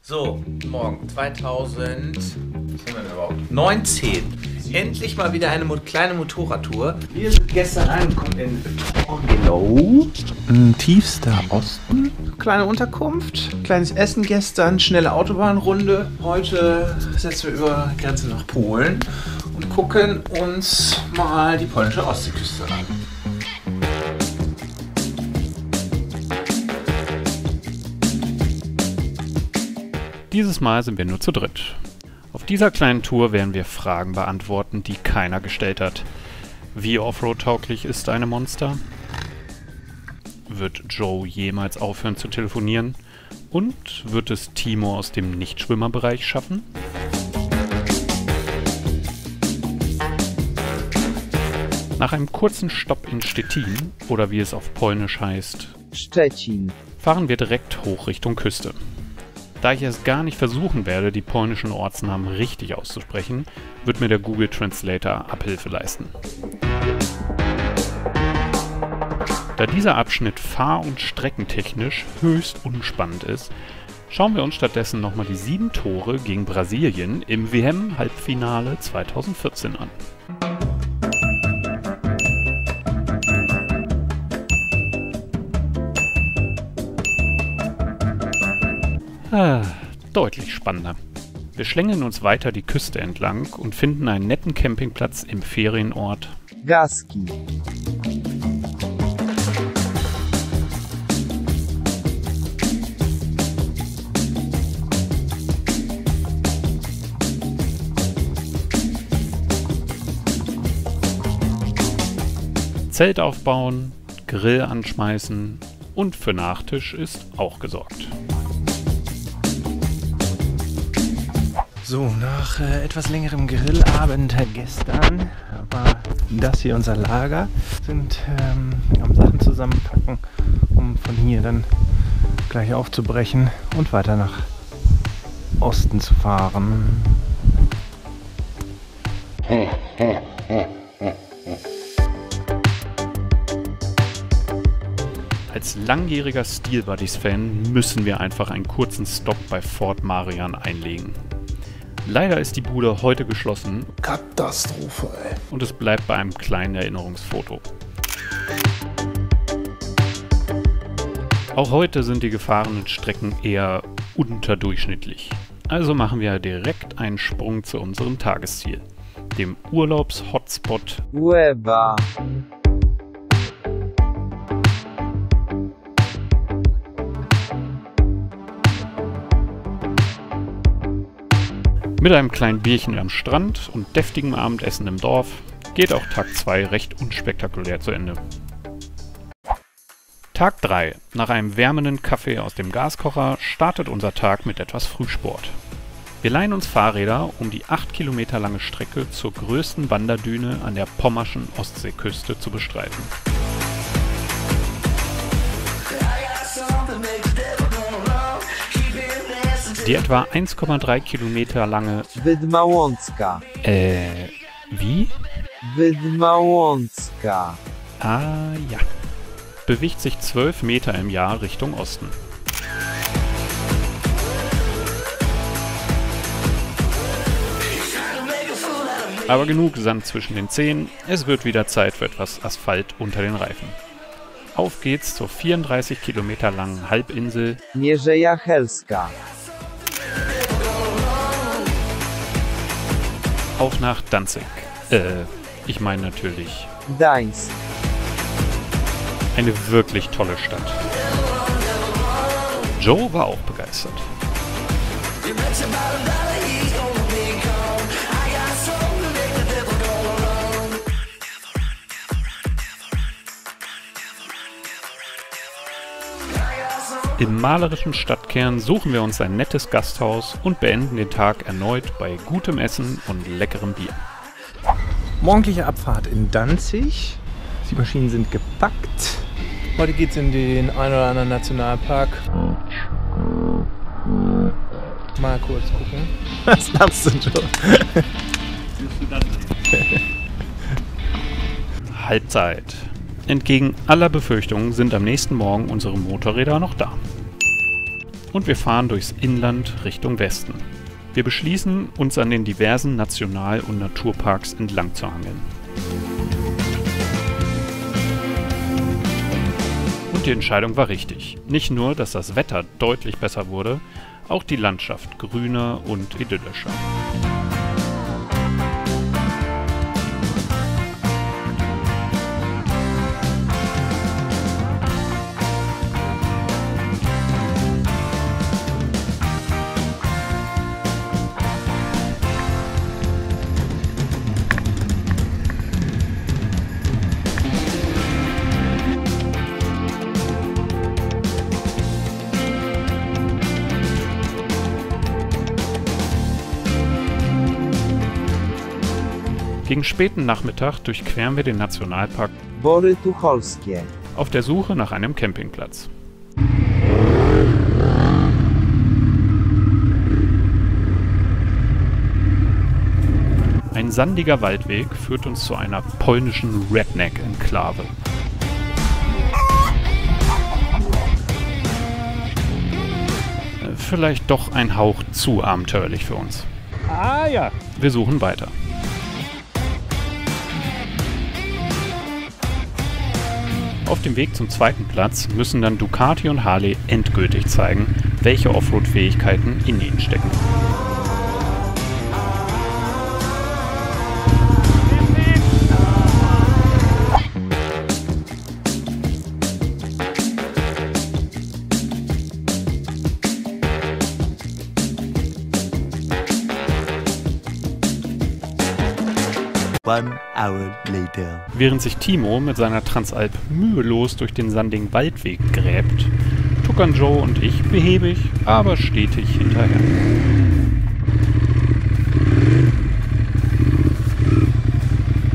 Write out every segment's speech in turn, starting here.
So, morgen 2019. Endlich mal wieder eine kleine Motorradtour. Wir sind gestern angekommen in Torgelow, tiefster Osten. Kleine Unterkunft, kleines Essen gestern, schnelle Autobahnrunde. Heute setzen wir über die Grenze nach Polen und gucken uns mal die polnische Ostseeküste an. Dieses Mal sind wir nur zu dritt. Auf dieser kleinen Tour werden wir Fragen beantworten, die keiner gestellt hat. Wie offroad-tauglich ist eine Monster? Wird Joe jemals aufhören zu telefonieren? Und wird es Timo aus dem Nichtschwimmerbereich schaffen? Nach einem kurzen Stopp in Stettin, oder wie es auf Polnisch heißt, Szczecin, fahren wir direkt hoch Richtung Küste. Da ich es gar nicht versuchen werde, die polnischen Ortsnamen richtig auszusprechen, wird mir der Google Translator Abhilfe leisten. Da dieser Abschnitt fahr- und streckentechnisch höchst unspannend ist, schauen wir uns stattdessen nochmal die 7 Tore gegen Brasilien im WM-Halbfinale 2014 an. Deutlich spannender. Wir schlängeln uns weiter die Küste entlang und finden einen netten Campingplatz im Ferienort Gaski, Zelt aufbauen, Grill anschmeißen und für Nachtisch ist auch gesorgt. So, nach etwas längerem Grillabend gestern war das hier unser Lager. Sind am Sachen zusammenpacken, um von hier dann gleich aufzubrechen und weiter nach Osten zu fahren. Als langjähriger Steel Buddies-Fan müssen wir einfach einen kurzen Stopp bei Fort Marian einlegen. Leider ist die Bude heute geschlossen. Katastrophe, ey. Und es bleibt bei einem kleinen Erinnerungsfoto. Auch heute sind die gefahrenen Strecken eher unterdurchschnittlich. Also machen wir direkt einen Sprung zu unserem Tagesziel, dem Urlaubs-Hotspot Łeba, Mit einem kleinen Bierchen am Strand und deftigem Abendessen im Dorf geht auch Tag 2 recht unspektakulär zu Ende. Tag 3. Nach einem wärmenden Kaffee aus dem Gaskocher startet unser Tag mit etwas Frühsport. Wir leihen uns Fahrräder, um die 8 Kilometer lange Strecke zur größten Wanderdüne an der pommerschen Ostseeküste zu bestreiten. Die etwa 1,3 Kilometer lange Wydmałącka, wie? Wydmałącka, Ah ja. Bewegt sich 12 Meter im Jahr Richtung Osten. Aber genug Sand zwischen den Zehen, es wird wieder Zeit für etwas Asphalt unter den Reifen. Auf geht's zur 34 Kilometer langen Halbinsel Mierzeja Helska, auf nach Danzig. Ich meine natürlich Gdańsk, eine wirklich tolle Stadt. Joe war auch begeistert. Im malerischen Stadtkern suchen wir uns ein nettes Gasthaus und beenden den Tag erneut bei gutem Essen und leckerem Bier. Morgendliche Abfahrt in Danzig. Die Maschinen sind gepackt. Heute geht es in den einen oder anderen Nationalpark. Mal kurz gucken. Was lachst du, Joe? Halbzeit. Entgegen aller Befürchtungen sind am nächsten Morgen unsere Motorräder noch da. und wir fahren durchs Inland Richtung Westen. Wir beschließen, uns an den diversen National- und Naturparks entlang zu hangeln. Und die Entscheidung war richtig. Nicht nur, dass das Wetter deutlich besser wurde, auch die Landschaft grüner und idyllischer. Gegen späten Nachmittag durchqueren wir den Nationalpark Bory Tucholskie. auf der Suche nach einem Campingplatz. Ein sandiger Waldweg führt uns zu einer polnischen Redneck-Enklave. Vielleicht doch ein Hauch zu abenteuerlich für uns. Ah ja. Wir suchen weiter. Auf dem Weg zum zweiten Platz müssen dann Ducati und Harley endgültig zeigen, welche Offroad-Fähigkeiten in ihnen stecken. One hour later. Während sich Timo mit seiner Transalp mühelos durch den sandigen Waldweg gräbt, tuckern Joe und ich behäbig, aber stetig hinterher.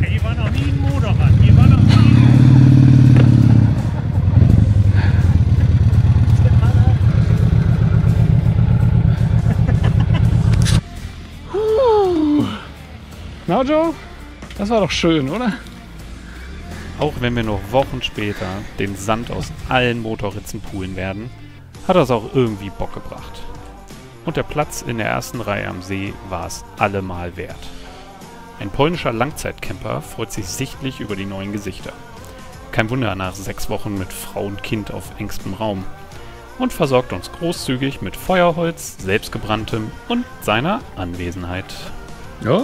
Hier war noch nie ein Motorrad. Hier war noch nie. Na Joe? Das war doch schön, oder? Auch wenn wir noch Wochen später den Sand aus allen Motorritzen poolen werden, hat das auch irgendwie Bock gebracht. Und der Platz in der ersten Reihe am See war es allemal wert. Ein polnischer Langzeitcamper freut sich sichtlich über die neuen Gesichter. Kein Wunder nach 6 Wochen mit Frau und Kind auf engstem Raum. Und versorgt uns großzügig mit Feuerholz, selbstgebranntem und seiner Anwesenheit. Ja.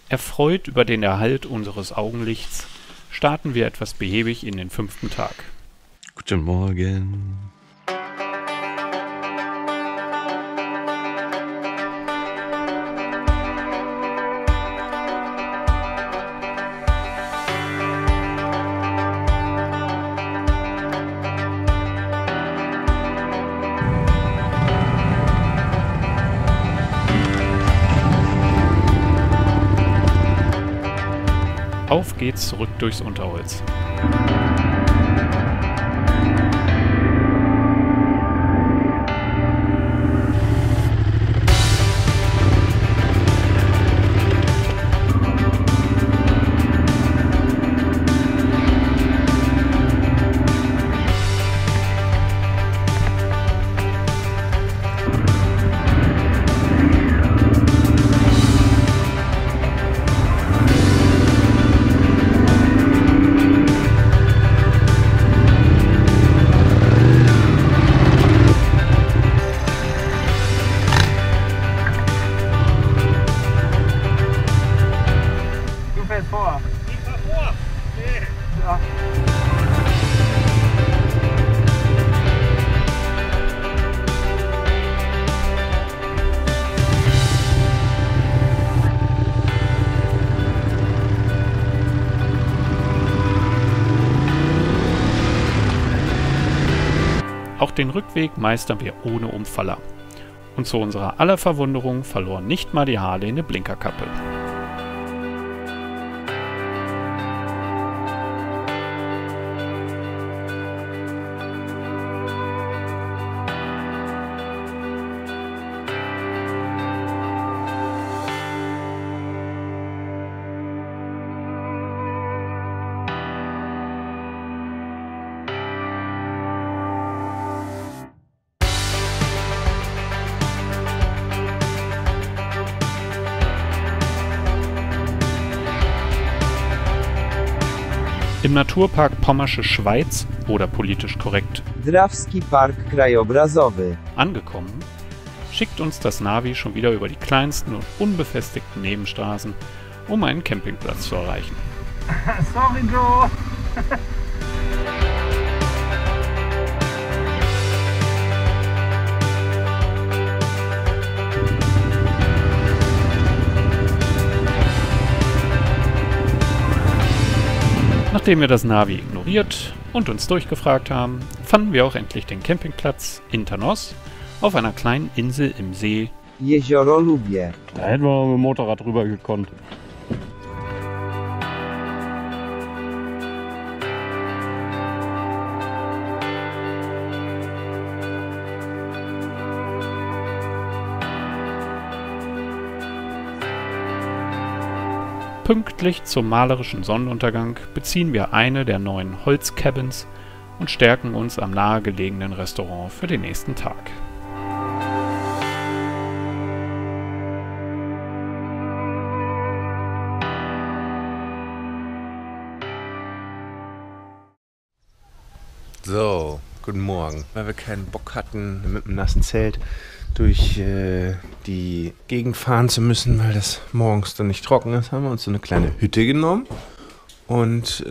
Erfreut über den Erhalt unseres Augenlichts starten wir etwas behäbig in den 5. Tag. Guten Morgen. Auf geht's zurück durchs Unterholz. Auch den Rückweg meistern wir ohne Umfaller. Und zu unserer aller Verwunderung verlor nicht mal die Harley eine Blinkerkappe. Im Naturpark Pommersche Schweiz oder politisch korrekt Drawski Park Krajobrazowy. angekommen, schickt uns das Navi schon wieder über die kleinsten und unbefestigten Nebenstraßen, um einen Campingplatz zu erreichen. Sorry, Joe. Nachdem wir das Navi ignoriert und uns durchgefragt haben, fanden wir auch endlich den Campingplatz Internos auf einer kleinen Insel im See. Jezioro Lubie. Da hätten wir mit dem Motorrad rüber gekonnt. Pünktlich zum malerischen Sonnenuntergang beziehen wir eine der neuen Holzcabins und stärken uns am nahegelegenen Restaurant für den nächsten Tag. So, guten Morgen. Weil wir keinen Bock hatten, mit einem nassen Zelt durch die Gegend fahren zu müssen, weil das morgens dann nicht trocken ist, haben wir uns so eine kleine Hütte genommen und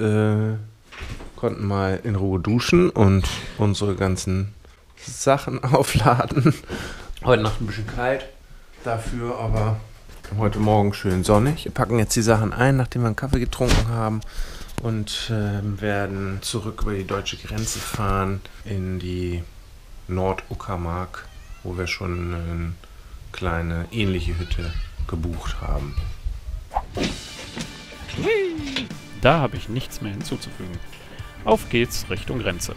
konnten mal in Ruhe duschen und unsere ganzen Sachen aufladen. Heute Nacht ein bisschen kalt, dafür aber heute Morgen schön sonnig. Wir packen jetzt die Sachen ein, nachdem wir einen Kaffee getrunken haben. Und werden zurück über die deutsche Grenze fahren in die Nord-Uckermark, wo wir schon eine kleine ähnliche Hütte gebucht haben. Da habe ich nichts mehr hinzuzufügen. Auf geht's Richtung Grenze.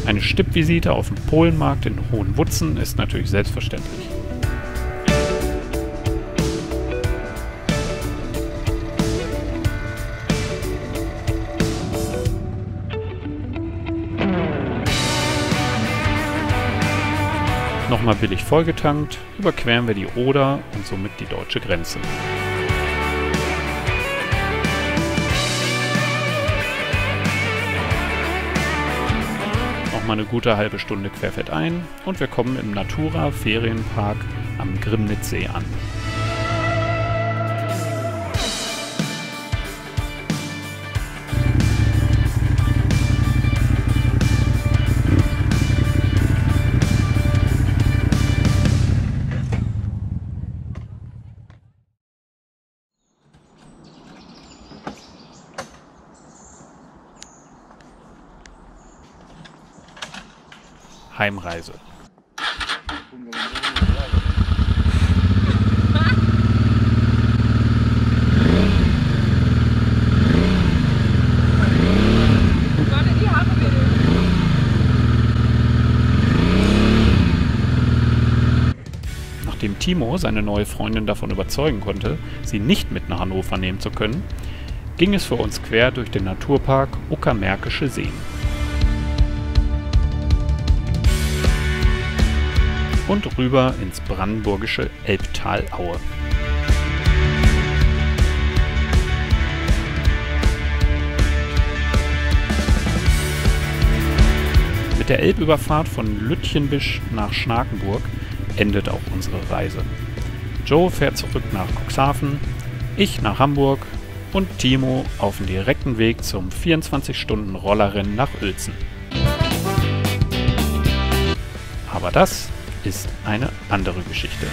Eine Stippvisite auf dem Polenmarkt in Hohenwutzen ist natürlich selbstverständlich. Nochmal billig vollgetankt, überqueren wir die Oder und somit die deutsche Grenze. Mal eine gute halbe Stunde querfeldein und wir kommen im Natura Ferienpark am Grimnitzsee an. Heimreise. Nachdem Timo seine neue Freundin davon überzeugen konnte, sie nicht mit nach Hannover nehmen zu können, ging es für uns quer durch den Naturpark Uckermärkische Seen. Und rüber ins brandenburgische Elbtal-Aue. Mit der Elbüberfahrt von Lütjenbisch nach Schnakenburg endet auch unsere Reise. Joe fährt zurück nach Cuxhaven, ich nach Hamburg und Timo auf dem direkten Weg zum 24-Stunden-Rollerrennen nach Uelzen. Aber das ist eine andere Geschichte.